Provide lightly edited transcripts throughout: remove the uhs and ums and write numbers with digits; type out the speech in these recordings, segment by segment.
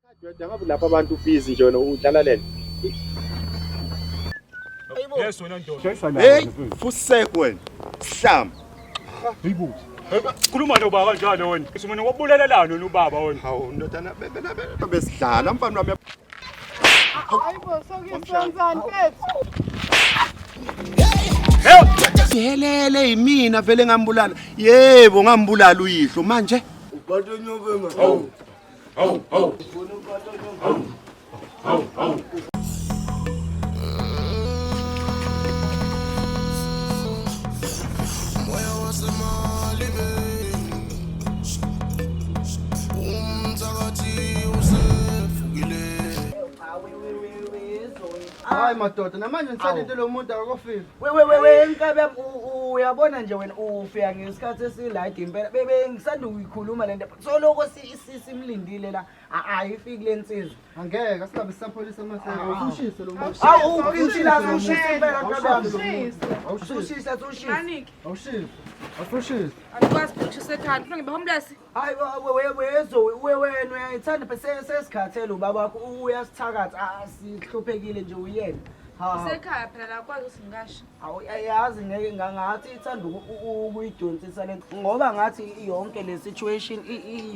Ngabe lapha abantu busy nje wena udlala lena. Yes wena ndoda. Hey, fusek wena. Hlamba. Hayibo. Khuluma nobaba kanjalo wena. Isumene wabulelelana nobaba wena. Hawu ndodana besidlala mfana wami. Hayibo sokuyisonzana mfethu. Helele yimina vele ngambulala. Yebo ngambulala uyihlo manje. Uqathe nyovema. Hawu. Hayi madoda namanje ngisalinde lo muntu akakofika. We nkabe uyabona nje wena ufika ngesikhathi esilike impela bebe ngisanda ukuyikhuluma lento soloko simlindile la ayifiki lensizwe Angeke asingabe sisampolisa amahlelo. Usushise lo muntu. Awu uqintsila ushisa impela nkabe Awushise. ushisa Maniki, Awushise. Awushise. akwazi ukushisa ekhaya. Ufuna ngibe homeless? hayi wena uyayithanda bese sesikhathele ubaba wakho uyasithakatha asihluphekile nje uyena Usekhaya phela la akwazi ukuthi ngisho. Awu yazi ngeke ngathi ithanda ukuyidonsisa lento ngoba ngathi yonke le situation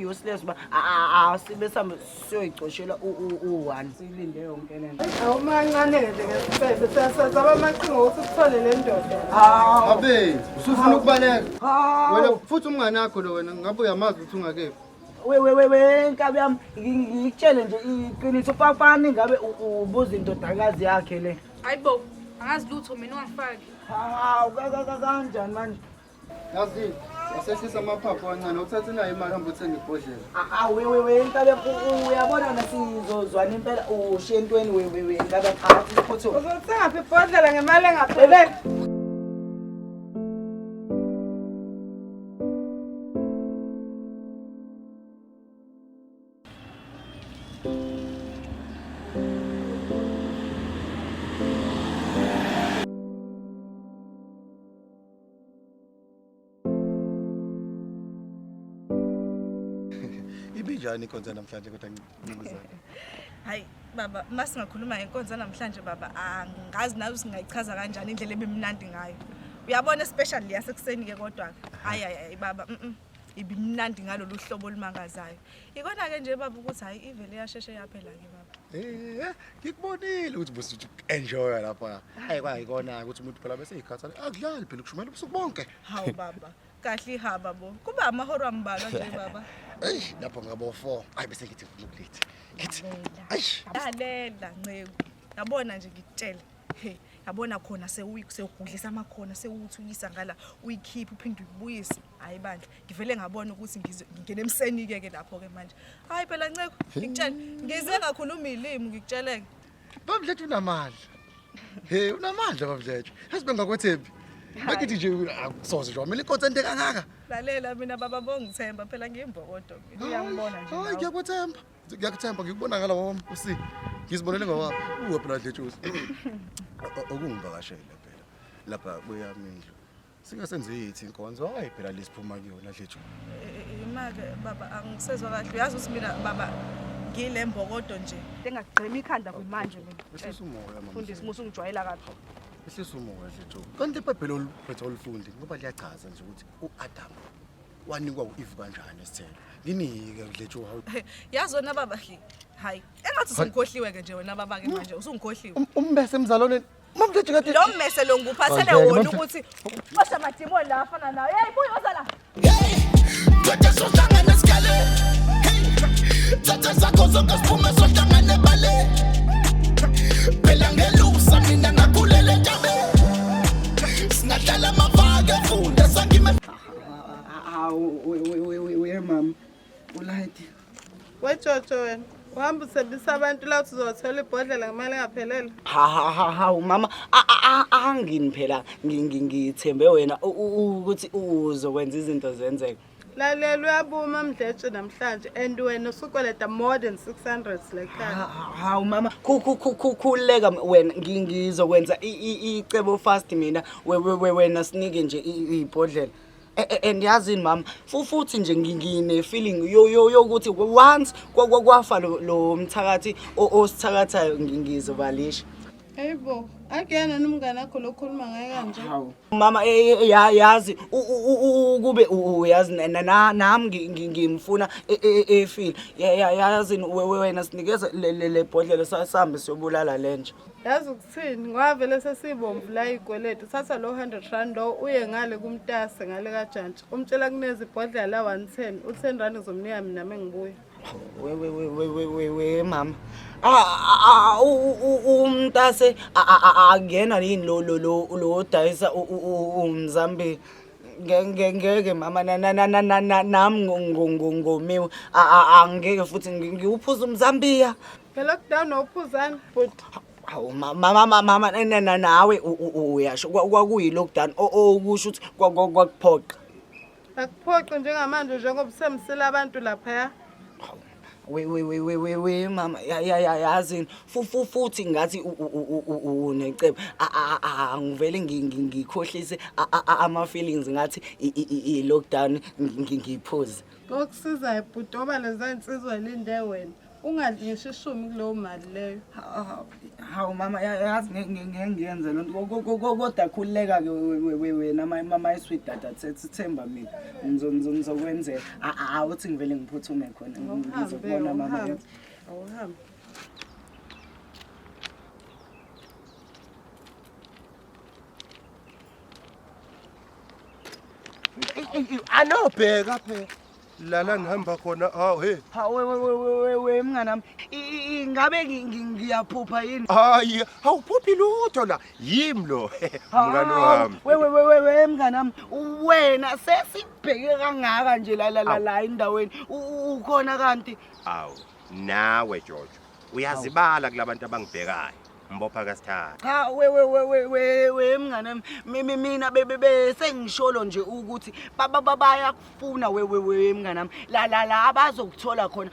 useless ba asibe sambe siyoyicoshela u1 silinde yonke lento Awumancane nje ngesifebe sasaba amaqhinga ukuthi uthole le ndoda. Abe, usufuna ukubaleka. Wena futhi umngane wakho lo wena ngabe uyamazi ukuthi ungakephi. we nkabe yami ngikutshele nje iqiniso fafani ngabe ubuza indodakazi yakhe le Hayibo, angazi lutho mina ungafaki. kanjani manje Yazi, asehlisa amaphaphu ancane uthathe nayo imali hamba uthenga ibhodlela. we nkabe uyabona nasizozwana impela ushiye entweni we nkabe phakathi iphutho Uzothenga phi ibhodlela ngemali engaphelele? Ibinjani ikhonza namhlanje kodwa ngimuzana. Hayi baba masingakhuluma ngenkonzo namhlanje baba angazi nawe singayichaza kanjani indlela ebimnandi ngayo. Uyabona especially yasekuseni ke kodwa hayi baba ibimnandi ngalolu hlobo olumangazayo. Ikona ke nje baba ukuthi hayi ivele yasheshe yaphela ke baba. Ngikubonile ukuthi busithi enjoy lapha. Hayi kwayikona ukuthi umuntu phela bese ikhathala. Akudlali phela kushumela ubusuku bonke. Hawu baba kahle ihaba bo. Kuba amahoro ambalwa nje baba. Ey lapho ngabo 4. Hayi bese ngithi ufuna ukulethe. Ngithi ayish. Lalela ncegu. Yabona nje ngikutshela. Hey, yabona khona sewugudlisa amakhona sewuthukisa ngala uyikhipha uphinde uyibuyise. Hayi bandla, ngivele ngabona ukuthi ngingene emseni ke lapho ke manje. Hayi phela ncegu, ngikutshela, ngize ngakhuluma ilimi ngikutsheleke. Bablethu unamandla. Hey unamandla bablethu. Hasibe ngakwethembi. Bakithi nje akusoze nje wamela inkonzo ende kangaka. Lalela mina baba bongithemba phela ngiyimbokodo mina. Uyangibona nje. Hayi ngiyakuthemba. Ngiyakuthemba ngikubona ngala wami usi. Ngizibonele ngawaphi. Uwe phela dlethu. Okungivakashela phela. Lapha kuyamindlu. Singasenze yithi inkonzo hayi phela lesiphuma kuyona dlethu. Imake baba angisezwa kahle. Uyazi ukuthi mina baba ngilembokodo nje. Engagcema ikhanda kwimanje mina. Ehlisa umoya mama. Fundisa musu ngijwayela kahle. Ehlisa umoya dlethu. Kanti iphephe oluphethe olufundi ngoba liyachaza nje ukuthi uAdam wanikwa uEve kanjani esithelo. Nginike dlethu hawu. Yazona baba hayi engathi usungikhohliwe ke nje wena baba ke manje usungikhohliwe. Umbese emzalwane mamdlethu kade Lo mmese lo nguphathele wona ukuthi washa madimo la afana nayo. Hey buya wazala. Tata sohlangana nesikale. Tata zakho zonke siphume sohlangana nebale. Phela ngelusa mina ngakulele njabe. Singadlala amavake funda sangime. we mama ulayithi Wejojo wena. Uhamba usebisa abantu la uthi uzothola ibhodlela ngemali engaphelele. hawu mama angini phela ngithembe wena ukuthi uzokwenza izinto zenzeke Lalela uyabuma Mdletshe namhlanje and wena usukweleta more than 600 lekhaya. hawu mama khuleka wena ngizokwenza icebo fast mina wena sinike nje ibhodlela And yazini mama futhi nje ngine feeling yokuthi once kwafa lo mthakathi osithakathayo ngizobalisha. Hayibo, akuyena nomngane akho lokhuluma ngaye kanje. Mama yazi kube uyazi nami ngimfuna efeel. Yazi wena sinikeza le bhodlela sasambe siyobulala lenje. Yazi ukuthini, ngwavele sesibomvu la ikweletu. Thatha lo 100 rand lo uye ngale kumtase ngale kaJantshi. Umtshela kuneze ibhodlela la 110. U10 rand uzomnika mina mengibuya. We mama umntase akuyena yini lo dayisa umzambi ngeke mama nami ngomiwe angeke futhi ngiwuphuza umzambiya Phela lockdown awuphuzani but hawu mama nawe uyasho kwakuyi lockdown okusho ukuthi kwakuphoqa akuphoqe njengamanje njengoba semsela abantu lapha ya. We mama yazini futhi ngathi unecebo angivele ngikhohlise ama feelings ngathi I lockdown ngiphuze Ngokusiza ibhutoba leza insizwa linde wena ungadli ngisho ishumi kuleyo mali leyo. hawu mama yazi ngiyenze lonto kodwa khulileka ke wena mama isweet data sithemba mina ngizokwenzela awuthi ngivele ngiphuthume khona ngizobona mama awuhambe alo bheka phela lala ngihamba khona he we mnganami ingabe ngiyaphupha yini hayi awuphuphi lutho la yimi lo mngani wami we mnganami wena sesibheke kangaka nje la endaweni ukhona kanti awu nawe George uyazibala kulabantu abangibhekayo mbopha kasithatha cha we mnganami mina bebe sengisholo nje ukuthi bayakufuna we mnganami la abazokuthola khona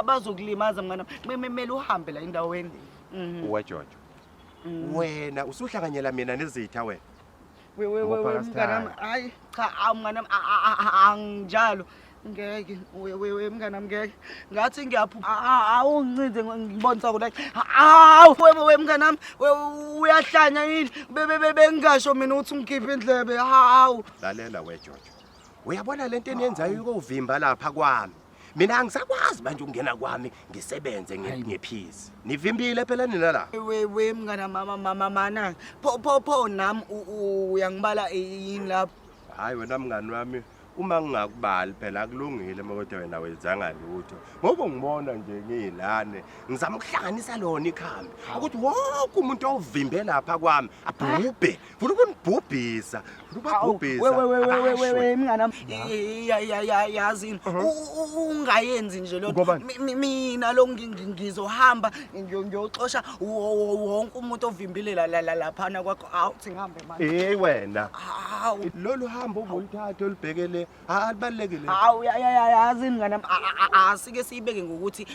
bazokulimaza mnganami memele uhambe la endaweni wa George wena usuhlanganyela mina nezitha wena we mnganami hayi cha mnganami anginjalo ngeke we mnganami ngeke ngathi ngiyaphupha awungincinde ngibonisa ukuthi hawu we mnganami uyahlanya yini bengasho mina ukuthi ungikhiphe indlebe hawu lalela we George uyabona lento eniyenzayo ukuvimba lapha kwami mina angisakwazi manje ukungena kwami ngisebenze ngephisi nivimbile phela nina la we mnganami mama pho nami uyangibala yini lapho hayi wena mngani wami uma ngingakubali phela akulungile makodwa wena wenzanga lutho ngoba ngibona nje ngiyilane ngizama ukuhlanganisa lona ikhambi ukuthi wonke umuntu ovimbe lapha kwami abhubhe futhi ukunibhubhisa we mnganami yazini ungayenzi nje lo mina lo ngizohamba ngiyoxosha wonke umuntu ovimbile laphana kwakho awuthi ngihambe manje wena lolu hambo ubulithatha olibhekele alibalekile hawu yazini mnganami asike siyibeke ngokuthi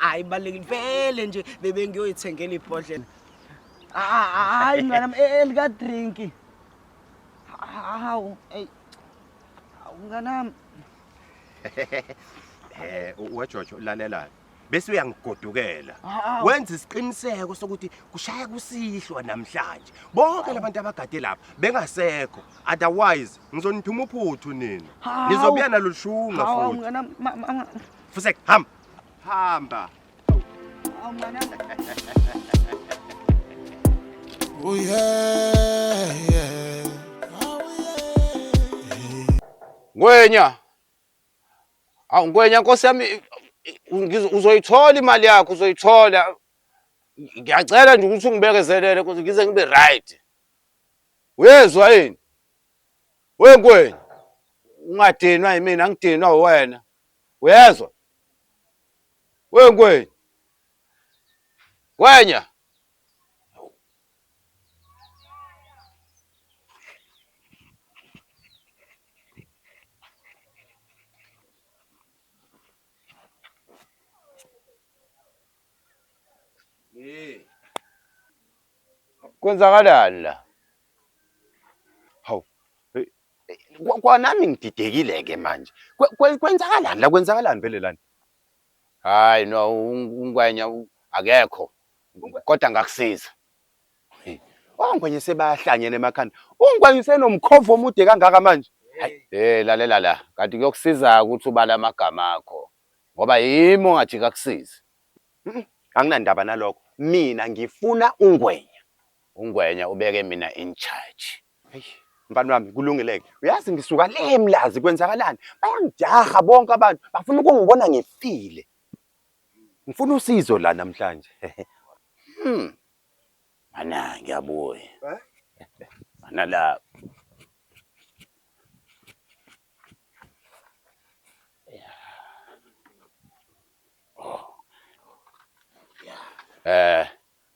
ayibalekile vele nje bebengiyoyithengela ibhodlela hayi mnganami elika drink hawu mnganami waJojo lalela bese uyangigodukela wenza isiqiniseko sokuthi kushaya kusihlwa namhlanje bonke labantu abagade lapha bengasekho otherwise ngizonithuma uphuthu nina nizobuya nalushunga futhi mnganami Fusek hamba Oh yeah Ngwenya Ngwenya Nkosi yami uzoyithola imali yakho uzoyithola ngiyacela nje ukuthi ungibekezelele ukuthi ngize ngibe right uyezwa yini Ngwenya ungadinwa yimina ngidinwa wena uyezwa Ngwenya kwenzakalani la hawu Kwanami ngididekile ke manje. Kwenzakalani la kwenzakalani phela lana? Hayi no ungwenya akekho. Kodwa ngakusiza. Ongwenye sebahlanyene emakhanda. Ungwenye usenomkhovu omude kangaka manje. Lalela la. Kanti kuyokusiza ukuthi ubala amagama akho. Ngoba yimi ongathi kakusiza. Anginandaba nalokho. Mina ngifuna ungwenya. Ungwenya ubeke mina in charge. Mfana wami kulungileke. Uyazi ngisuka le emlazi kwenzakalani? Bayangijaha bonke abantu. Bafuna ukungibona ngifile. Ngifuna usizo la namhlanje. Mana ngiyabuya. Mana la.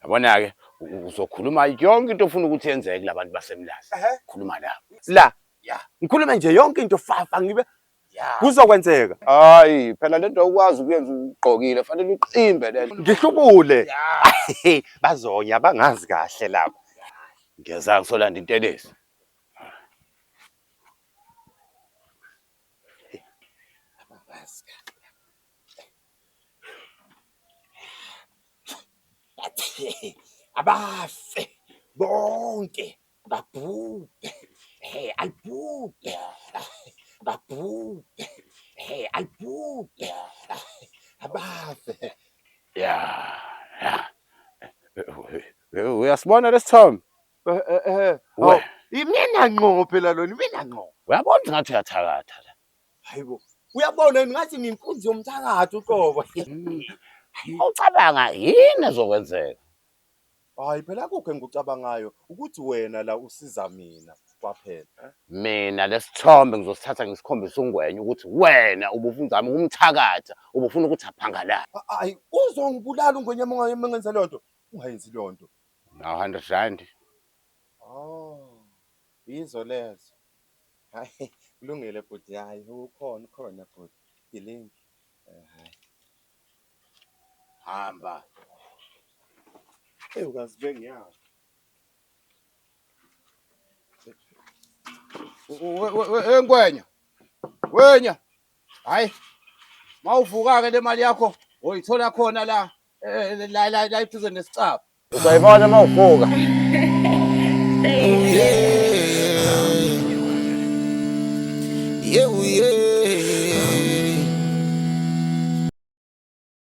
Yabona ke uzokhuluma yonke into ofuna ukuthi yenzeke labantu basemlazi. Khuluma la. La. Ngikhuluma nje yonke into fafa ngibe kuzokwenzeka. Hayi phela lento ukwazi ukuyenza ugqokile fanele uqimbe lento. Ngihlubule. Bazonya bangazi kahle lapho. Ngiyazanga solanda intelezi. Abafe bonke babhubhe albhubhe babhubhe albhubhe abafe uyasibona lesithombe imina ngqo phela lona imina ngqo uyabona ngathi uyathakatha la hayibo uyabona ngathi nginkunzi yomthakatho uqobo ucabanga yini ezokwenzeka hayi phela akukho engikucabangayo ukuthi wena la usiza mina kwaphela mina lesithombe ngizosithatha ngisikhombisa ungwenya ukuthi wena ubufuna umthakatha ubufuna ukuthi aphangalala hayi uzongibulala ungwenya mengenza lonto ungayenzi lonto na 100 rand izo lezo hayi kulungile bhuti hayi ukhona bhuti ilink hayi hamba ukazibe ngiyazi engwenya wenya hayi mawuvuka ke le mali yakho oyithola khona la la iphuzeni nesicaba uzayibona mawuvuka